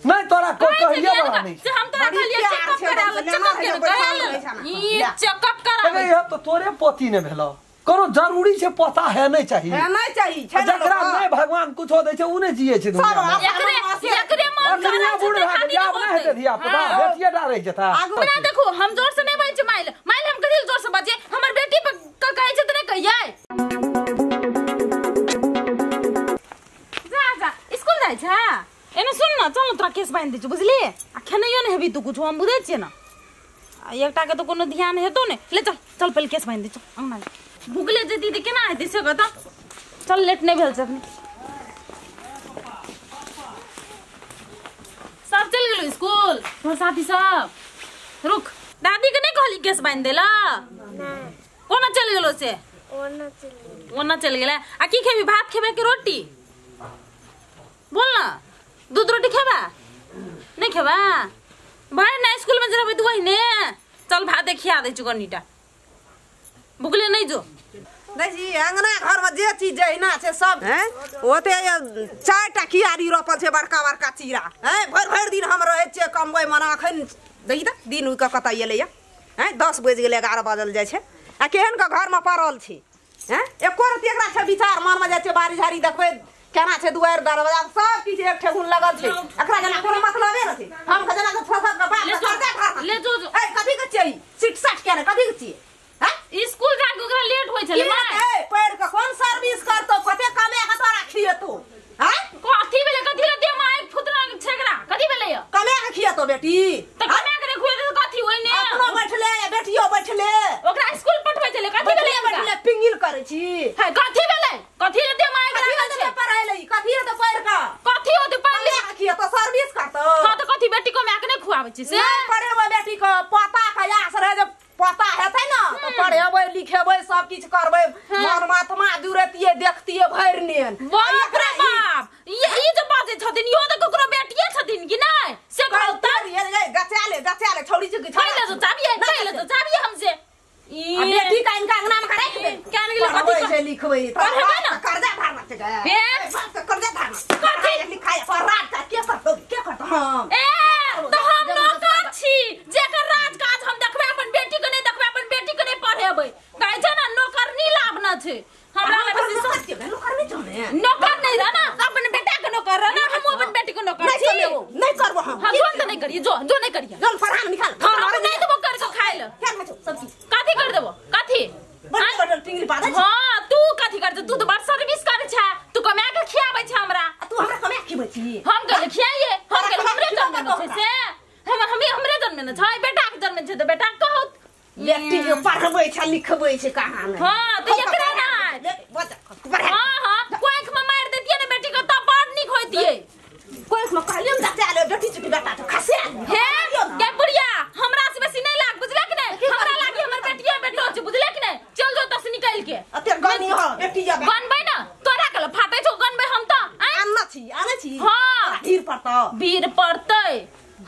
नहीं तोरा को कहिया बड़ा नहीं से हम तोरा कहलिए चेकअप करा ये चेकअप करा अरे ये तो तोरे पति ने भेलो करो जरूरी से पता है नहीं चाहिए है नहीं चाहिए जकरा नहीं भगवान कुछ हो दे छे उने जिए छे दुनिया में एकरे मन दुनिया बुढ़ भाग जाब नहीं हेते धिया पुता बेटिए डारे जता ना देखो हम जोर से नहीं बाजै छ माइल हम कथि जोर से बाजे हमर बेटी का कहै छै त नहीं कहियै जा जा स्कूल जाय छ एने सुन न चल तोरा केस बांध दै छु बुझली आ खेनैयो नै हेबी तू कुछ हम बुझै छियै न एकटा के तो कोनो ध्यान हेतो ने ले चल चल पहले केस बांध दै छु अंगना भूखले जे दीदी केना हेतै से कत चल लेट नहीं भेल सकनी सब चल गेलो स्कूल तो साथी सब रुक दादी के नहीं कहली केस बांध देला नहीं कोना चल गेलो से ओना चल गेला आ की खेबी भात खेबे के रोटी बोल ना दूध रोटी खेबा नहीं खेबा भाई ना स्कूल में जरा दुआई ने चल भात खिया दे छु कनीटा भूखले नहीं जो देखी अंगना घर में जे चीज जहिना छै सब हैं ओते 4टा कियारी रोपल छै बड़का बड़का चीरा हैं भर भर दिन हम रहे छै कमबै मना अखन देखी त दिन उक कत एलैया हैं 10 बज गेलै 11 बजल जाय छै आ केहन का घर में पड़ल छै हैं एको रति एकरा छै विचार मन में जाय छै बारी झाड़ी देखबै केना छै दुआर दरवाजा सब किछ एक ठेहुन लगल छै एकरा जना कोनो मतलबे न छै हम के जना के फसत के बात करते ले जो ए कथि के छियै सिट साट के कथि के छियै स्कूल जा के ओकरा लेट होय छले ए पैर के कोन सर्विस करतो कते कमे के तोरा खियतो हैं कथि भेले कथि ले दे माय फुतरा छेकरा कथि भेले कमे के खियतो बेटी त कमे के खुए त कथि होय ने अपनो बैठले बेटियो बैठले ओकरा स्कूल पठबै छले कथि भेले बैठले पिंगिल करे छी है कथि भेले कथि ले दे माय के पढ़ाई कथि है तो पैर का कथि हो त पढ़ले खियतो सर्विस करतो हां त कथि बेटी को मैं के नहीं खुआबै छी से पढ़ेबो बेटी को पता कयास रहे जब पता हेतै न त पढ़ेबै लिखेबै सब किछ करबै परमात्मा जुरतिए देखतिए भैर नेन बाप रे बाप ये जो बाजे छथिन यो त ककरो बेटिए छथिन कि नहीं से कहता ये गचाले छोड़ी छ कि छोड़ी ले तो चाबिए हमसे आ बेटी का इनका अंगना में करे क्या नहीं कथि से लिखबै पढ़ेबै न कर्जा भरना छै बे कर्जा भरना कथि लिखाय पर रात का के करतो हम ए तो हम नौकर छी जेकर राज काज हम देखबै अपन बेटी के नहीं देखबै अपन बेटी के नहीं पढ़ेबै कहै छै ना नौकर नी लाभ न छै हमरा ले बेसी सोच के नौकर नहीं जाने नौकर नहीं रहना अपन बेटा के नौकर रहना हम अपन बेटी के नौकर छी नहीं करबो हम जोन तो नहीं करिए जो नहीं करिए जोन पढ़ा निकाल हम नहीं देबो कर के खाइ ले क्या खाचो सब चीज कथि कर देबो कथि बटल टिंगली पादा हां तू कथि कर तू तो बड़ सर्विस करे छ तू कमा के खियाबै छ हमरा तू हमरा कमा खिबै छी हम के खियाइए हम के हमरे जन्म में छै से हम हमरे जन्म में छै बेटा के जन्म में छै त बेटा कहत बेटी के पढ़बै छ लिखबै छ कहां में हां तो एकरा ना हां कोइख में मार देतिए ने बेटी के त बड़ निक होइतिए कोइख में कहलियम बच्चा ले बेटी चुकी बेटा तो खसे हे के बुढ़िया हमरा से बेसी नहीं लाग बुझले कि नहीं हमरा लागी हमर बेटिया बेटो छ बुझले कि नहीं चल जो तस निकाल के अते गनी हो बेटी जा गनबै ना तोरा के फाटै छौ गनबै हम त आने छी हां ढीर पड़तो वीर पड़तै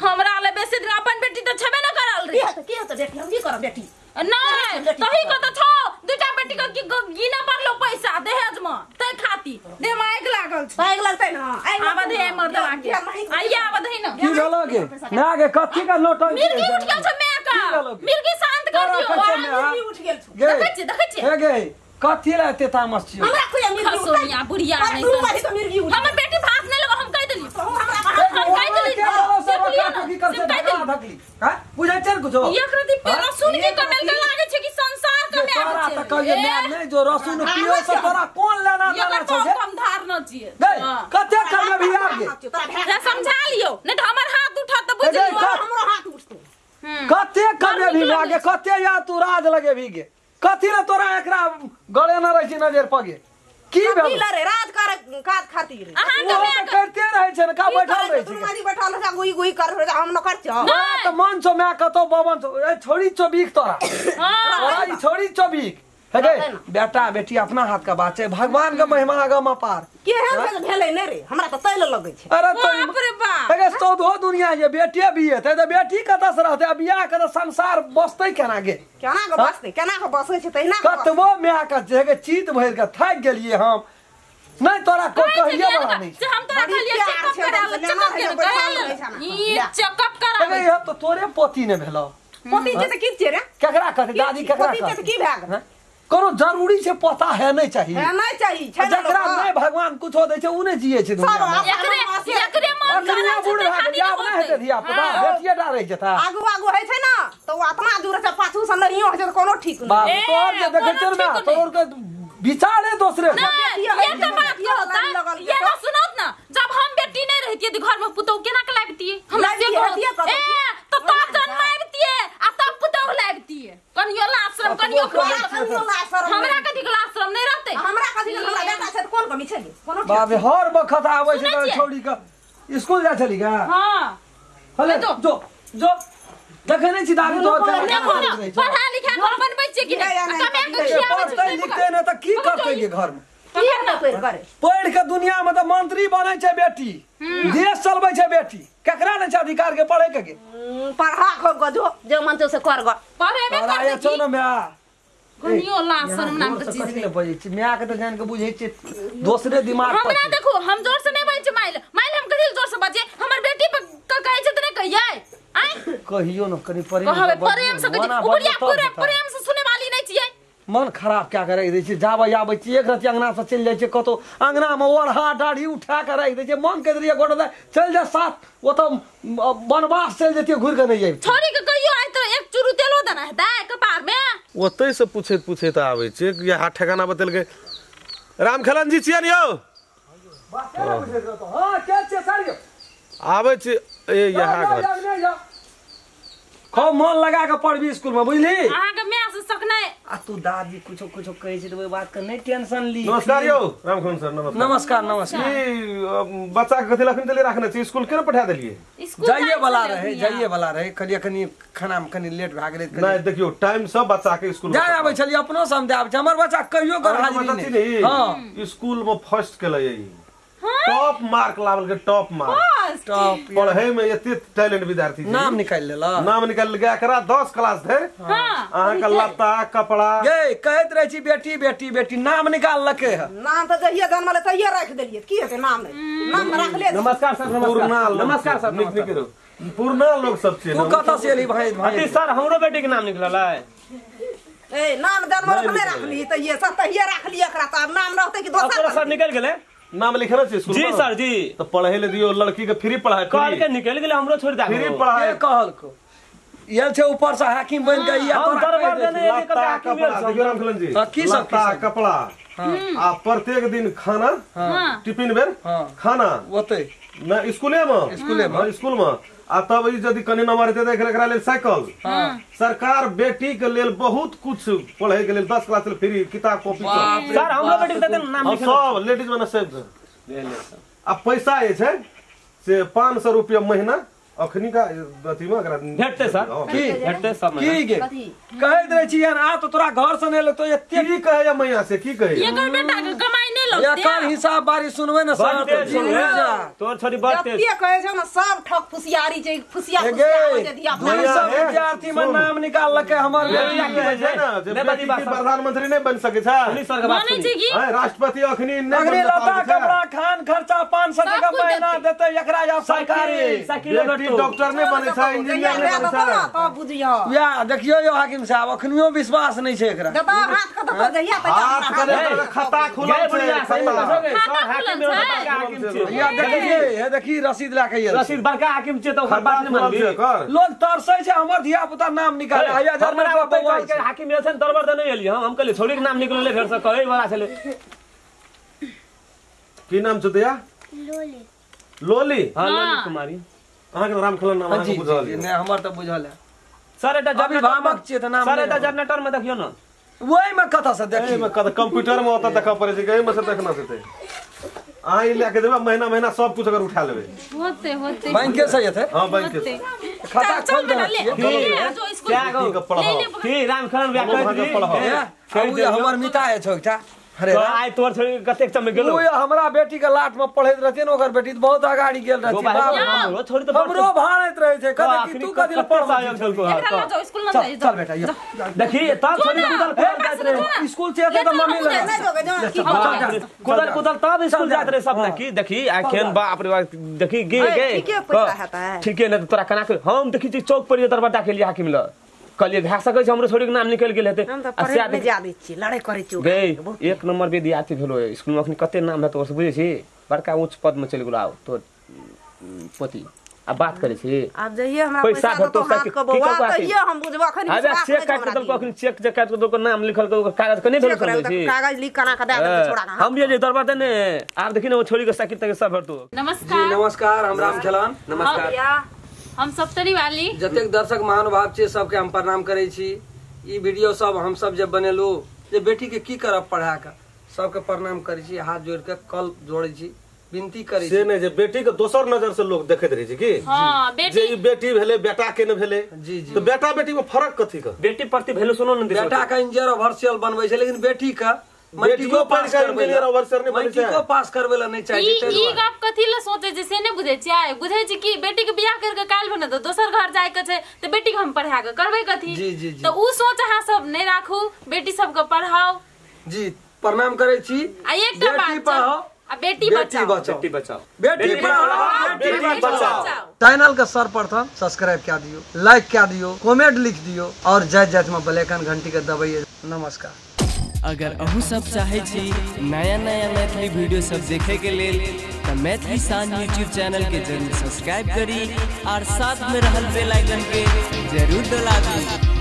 हमरा ले बेसी दिन अपन बेटी त छबे न करल रे की होत बेटी हम की करब बेटी नहीं तही को तो छो दुटा बेटी को गिना पड़लो पैसा दहेज में तै खाती दे माइक लागल छ बाइक लगतै न आबा दे मर्दवा के आइया आबा दे न की गलोगे ना के कथि का नोटन मिर्गी उठ गेल छ मैं का मिर्गी शांत कर दियो मिर्गी उठ गेल छ देखै छी हे गे कथि ला एते तामस छी हमरा कोई मिर्गी उठ सोनिया बुढ़िया नहीं तो मिर्गी उठ हमर बेटी भाग नहीं लगा हम कह देली हम कह देली धकली हां बुझै छै कुछो एक रति पे रसुन के कमेल के लागे छै कि संसार के में तोरा त कहिए मैं नहीं जो रसुन पियो से तोरा कोन लेना देना छै छे कम धार न छिए कते करमे भी आ गे जा समझा लियो नहीं तो हमर हाथ उठा त बुझ लियो हमरो हाथ उठतो कते करमे भी लागे कते या तू राज लगे भी गे कथि रे तोरा एकरा गळे न रही नजर पगे की भेल रे राज कर काज खातिर अहां तो करते रहे छै न का बैठल रहे छै तुम्हारी बैठल है गुई गुई कर हम न कर छ त मन छो मैं कतो बबन छो ए छोड़ी चोबीक तोरा तोरा ई छोड़ी चोबीक हे गे बेटा बेटी अपना हाथ का बात है भगवान का महिमा आगम अपार केहन भेलै नै रे हमरा त तैले लगै छै अरे बाप रे बाप हे गे सौदो दुनिया ये बेटी भी है त बेटी कत से रहते अब बियाह के संसार बसतै केना गे केना के बसतै केना के बसै छै तहिना कतबो मैं का जे गे चीत भर के थाक गेलिए हम नहीं तोरा को कहिए बला नहीं से हम तोरा कहलिए चेकअप करा ई चेकअप करा अरे ये तो तोरे पोती ने भेलो पोती के त की छे रे केकरा कहते दादी केकरा पोती के त की भाग कोनो जरूरी से पता है नहीं चाहिए है नहीं चाहिए छे जकरा नहीं भगवान कुछ हो दे छे उने जिए छे दुनिया में एकरे मन दुनिया बूढ़ भाग जा अपना है धिया पुता बेटिए डारे जता आगू आगू है छे ना तो आत्मा दूर से पाछू से नहीं हो छे कोनो ठीक नहीं बाप तोर जे देखे चल ना तोर के विचारे दूसरे ये तो बात होता ये ना सुनत ना जब हम बेटी नहीं रहती थी घर में पुतौ केना के लाबती हमरा से ए तो जन्माबती आ तब पुतौ लाबती कनियो आश्रम कनियो हमरा कथि के आश्रम नहीं रहते हमरा कथि के हमरा बेटा से कोन कमी छे कोनो बाप हर बखत आवे छे तो छोड़ी के स्कूल जा चली का हां हले जो देखे नहीं छी दादी तो पढ़ा लिखा घर बनबै छी कि नहीं कमे के खियाबै छी पढ़ते लिखते न त की करते के घर में की ना करे पढ़ के दुनिया में तो मंत्री बने छे बेटी देश चलबै छे बेटी केकरा ने छे अधिकार के पढ़े के पढ़ा खो गजो जे मन से कर ग पढ़ेबे कर आया छो न म्या कनियो लाशरम नाम के चीज नहीं बजे छी म्या के तो जान के बुझे छी दूसरे दिमाग पर हमरा देखो हम जोर से नहीं बजे छी माइल हम कथि जोर से बजे हमर बेटी पर कहै छै त नहीं कहिए आई कहियो न कनी प्रेम से उपरिया पूरे प्रेम से सुने वाली नहीं छिए मन खराब क्या करे दे छी जाबे आबै छी एक रति अंगना से चल जाय छी कतो अंगना में ओढ़ा दाढ़ी उठा के रख दे छी मन के दरिया गोड़ दे चल जा साथ वो तो बनवास चल जेती घुर के नहीं जाय छोरी के कहियो आइ तो एक चुरु तेलो देना है दाय कपार में ओतै से पूछे त आबै छी ये हाथ ठिकाना बतेल के रामखलन जी छियन यौ हां के छे सारियो आबै छी ए यहाँ घर खूब मन लगा के पढ़बी स्कूल में बुझली अहाँ के मैं से सकना आ तू दादी कुछो कहे छै त ओइ बात के नहीं टेंशन ली नमस्कार यौ रामखलन सर नमस्कार नमस्कार ई बच्चा के कथि लखन देले रखने छी स्कूल केना पठा देलिए जाइए वाला रहे कनी खाना में कनी लेट भ गेलै नहीं देखियो टाइम सब बच्चा के स्कूल जा आबै छली अपनो समझ आबै छ हमर बच्चा कहियो कर हाजिरी नहीं हां स्कूल में फर्स्ट केलै टॉप मार्क लावल के टॉप मार्क पढ़े में एते टैलेंट विद्यार्थी नाम निकाल लेला नाम निकाल गया करा 10 क्लास धर अहाँ का लत्ता कपड़ा गे कहत रहे छी बेटी बेटी बेटी नाम निकाल लके है नाम तो जहिया जन्मले तहिया रख देलिए की हेते नाम नाम रख ले नमस्कार सर नमस्कार सर निक करो पूर्णा लोग सब छे तू कत से एली भाई सर हमरो बेटी के नाम निकलल है ए नाम जन्मले नहीं रखली त ये सब तहिया रख लिया करा त नाम रहते कि दोसर सर निकल गेले नाम लिखना चाहिए स्कूल जी सर जी तो पढ़े ले दियो लड़की के फ्री पढ़ाई कॉल के निकल गेले हमरो छोड़ दा फ्री पढ़ाई कहल को ये छे ऊपर से हाकिम बन गई है हम दरबार देने एक के हाकिम देखियो रामखलन जी की सब कपड़ा आ प्रत्येक दिन खाना टिफिन बेर खाना ओते ना स्कूले में आ तब यदि कनी नंबर हेते त एकरा लेल साइकिल सरकार बेटी के लेल बहुत कुछ पढ़े के लेल 10 क्लास लेल फ्री किताब कॉपी सर हमरो बेटी के नाम लिख सब लेडीज में सब आ पैसा ये छै से 500 रुपया महीना अखनी का अथी में एकरा भेटते सर की भेटते सब की गे कहत रहे छी यार आ तो तोरा घर से ने तो एते की कहे या मैया से की कहे ये कर बेटा के कमाई नहीं या लगते कर हिसाब बारी सुनबे न सर तोर छोरी बात ये कहे छै ना सब ठक फुसियारी छै फुसिया जे दिया सब विद्यार्थी में नाम निकाल लके हमर बेटिया के है ना जे बेटी प्रधानमंत्री नहीं बन सके छै सुनी सर के बात माने छी की है राष्ट्रपति अखनी नहीं अगली लता कपड़ा खान खर्चा 500 टका महीना देते एकरा या सरकारी साइकिल डॉक्टर नहीं बने छै इंजीनियर नहीं बने छै त बुझियो या देखियो यो हाकिम साहब अखनियो विश्वास नहीं छै एकरा जता हाथ क त जहिया हाथ करे खाता खुलल छै या देखी रसीद ला के रसीद बड़का हाकिम छै त ओकर बात नहीं मानबी लोग तरसै छै हमर धिया पुता नाम निकाल आया जर्मन का बौआ के हाकिम जे छै दरबार देने एलिए हम कहले छोरी के नाम निकलले फेर से कहै वाला छले की नाम छै दिया लोली हां लोली कुमारी अहाँ के रामखलन नाम अहाँ बुझल नहीं हमर त बुझल है सर एटा अभिभावक छै त नाम सर एटा जनरेटर में देखियो न ओइ में कथा से देखी में कत कंप्यूटर में होता देखा पड़े छै में से देखना छै अहाँ ई लेके देबा महीना महीना सब कुछ अगर उठा लेबे होते बैंक के सही है हां बैंक के खाता खोल देना जो स्कूल क्या गो पढ़ा की रामखलन व्याकरण जी हमर मिता है छोटा अरे तो आइ तोर छोड़ी कतेक समय गेलो तू हमरा बेटी के लाट में पढ़ैत रहते न ओकर बेटी बहुत आगाड़ी गेल रहती हमरो छोड़ी तो हमरो भाड़ैत रहे छै कते कि तू कथि पढ़ एकरा ल जाओ स्कूल न जाई चल बेटा यो देखी तब छोड़ी कुदल जात रहे स्कूल से तो मम्मी कुदल कुदल तब स्कूल जात रहे सब ना की देखी आखेन बाप रे बाप देखी गे ठीक है न तोरा कना हम देखी चौक पर दरवाजा के लिए हाकिम ल कलिए भा सकै छै हमरो छोड़ी के नाम निकल गेल हेते हम त पढ़े में ज्यादा छी लड़ाई करे छी गे एक नंबर विद्यार्थी भेलो स्कूल में अखनी कते नाम है तो बुझे छी बड़का उच्च पद में चल गेलो आउ तो पति अब बात करे छी अब जइए हमरा पैसा तो हाथ को बउआ कहिए हम बुझबा अखनी अबे चेक काट के अखनी चेक जे काट के नाम लिखल के कागज कने भेल कर छी कागज लिख कना के दे दे छोड़ा हम ये दरवाजा ने आब देखी न छोड़ी के साकित तक सब भरतो नमस्कार नमस्कार हम राम खेलान नमस्कार हम सप्तरी वाली जतेक दर्शक महानुभाव छै सबके हम प्रणाम करै छी ई वीडियो सब हम सब जब बनेलू जे बेटी के की करब पढ़ा के सबके प्रणाम करै छी हाथ जोड़ के कल जोड़ै छी विनती करै छी से ने जे बेटी के दोसर नजर से लोग देखैत रहै छै की हां जे ई बेटी भेले बेटा के न भेले जी तो बेटा बेटी में फर्क कथी का बेटी प्रति वैल्यू सुनो न बेटा का इंजीनियर ऑफिशियल बनबै छै लेकिन बेटी का बेटी को पास इंजीनियर ऑफिसर नहीं बनै छै को पास करबै ला नहीं चाहि छै ई गप कथि ल सोचे छै से नै बुझै छियै बुझै छी कि बेटी के बियाह करके काल भने त दोसर घर जाय के छै त बेटी के हम पढ़ा के करबै कथि त उ सोच अहाँ सब नै राखू बेटी सब के पढ़ाओ जी प्रणाम करै छी आ एकटा बात बेटी पढ़ाओ आ बेटी बचाओ बेटी बचाओ बेटी पढ़ाओ बेटी बचाओ चैनल का सर्वप्रथम सब्सक्राइब क्या दियो लाइक क्या दियो कमेंट लिख दियो और जय जय में बेलैकन घंटी के दबाइए नमस्कार अगर अहू सब चाहे छी नया नया मैथिली वीडियो सब देखे के लेल तो मैथिली साँझ यूट्यूब चैनल के जरूर सब्सक्राइब करी और साथ में रहल बेल आइकन के जरूर दबा दी।